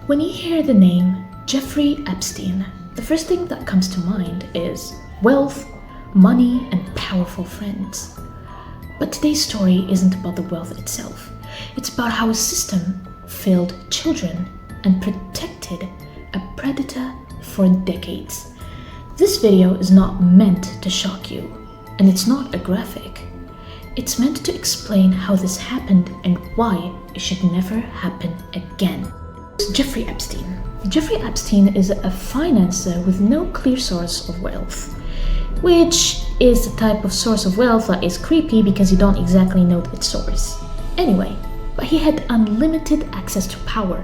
When you hear the name Jeffrey Epstein, the first thing that comes to mind is wealth, money, and powerful friends. But today's story isn't about the wealth itself. It's about how a system failed children and protected a predator for decades. This video is not meant to shock you, and it's not a graphic. It's meant to explain how this happened and why it should never happen again. Jeffrey Epstein. Jeffrey Epstein is a financier with no clear source of wealth, which is the type of source of wealth that is creepy because you don't exactly know its source. Anyway, but he had unlimited access to power,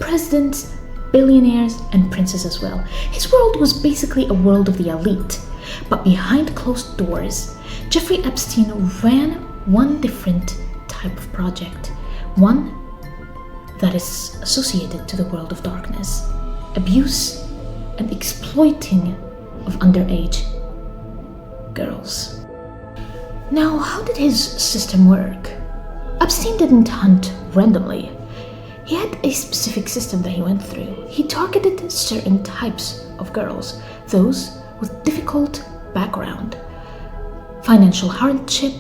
presidents, billionaires, and princes as well. His world was basically a world of the elite, but behind closed doors, Jeffrey Epstein ran one different type of project, one that is associated to the world of darkness, abuse and exploiting of underage girls. Now, how did his system work? Epstein didn't hunt randomly. He had a specific system that he went through. He targeted certain types of girls, those with difficult background, financial hardship,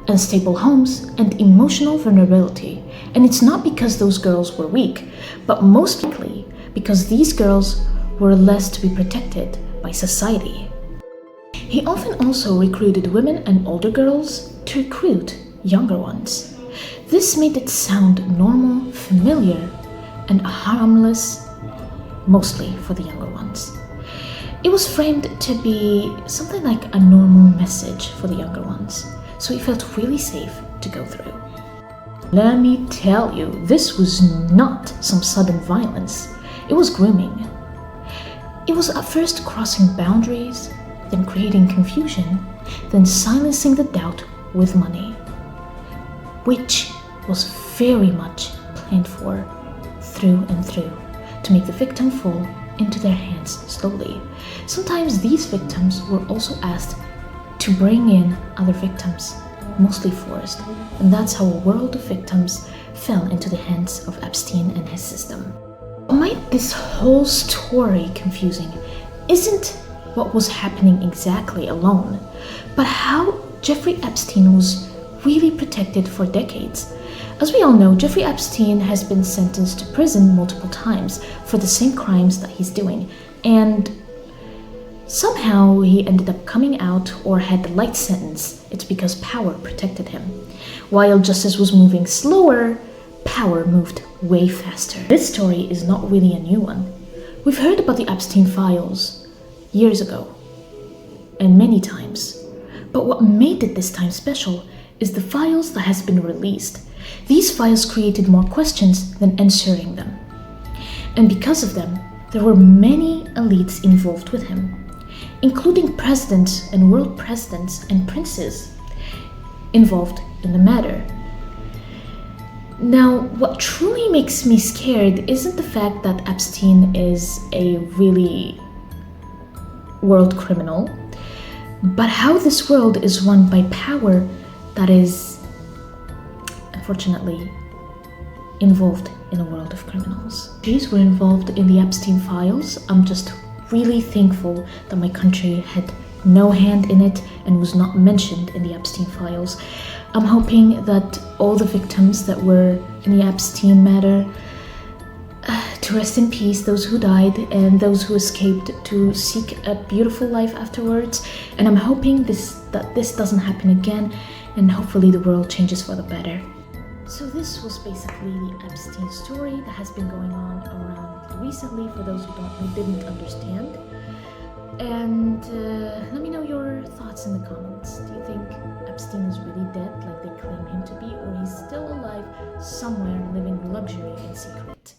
unstable homes, and emotional vulnerability. And it's not because those girls were weak, but most likely because these girls were less to be protected by society. He often also recruited women and older girls to recruit younger ones. This made it sound normal, familiar, and harmless, mostly for the younger ones. It was framed to be something like a normal message for the younger ones, so it felt really safe to go through. Let me tell you, this was not some sudden violence. It was grooming. It was at first crossing boundaries, then creating confusion, then silencing the doubt with money, which was very much planned for through and through to make the victim fall into their hands slowly. Sometimes these victims were also asked to bring in other victims, mostly forced, and that's how a world of victims fell into the hands of Epstein and his system. What made this whole story confusing isn't what was happening exactly alone, but how Jeffrey Epstein was really protected for decades. As we all know, Jeffrey Epstein has been sentenced to prison multiple times for the same crimes that he's doing, and somehow he ended up coming out or had a light sentence. It's because power protected him. While justice was moving slower, power moved way faster. This story is not really a new one. We've heard about the Epstein files years ago, and many times. But what made it this time special is the files that has been released. These files created more questions than answering them. And because of them, there were many elites involved with him, including presidents and world presidents and princes involved in the matter. Now, what truly makes me scared isn't the fact that Epstein is a really world criminal, but how this world is run by power that is unfortunately involved in a world of criminals. These were involved in the Epstein files. I'm just really thankful that my country had no hand in it and was not mentioned in the Epstein files. I'm hoping that all the victims that were in the Epstein matter to rest in peace, those who died and those who escaped to seek a beautiful life afterwards. And I'm hoping that this doesn't happen again, and hopefully the world changes for the better. So this was basically the Epstein story that has been going on around recently for those who didn't understand. And let me know your thoughts in the comments. Do you think Epstein is really dead like they claim him to be, or he's still alive somewhere living luxury in secret?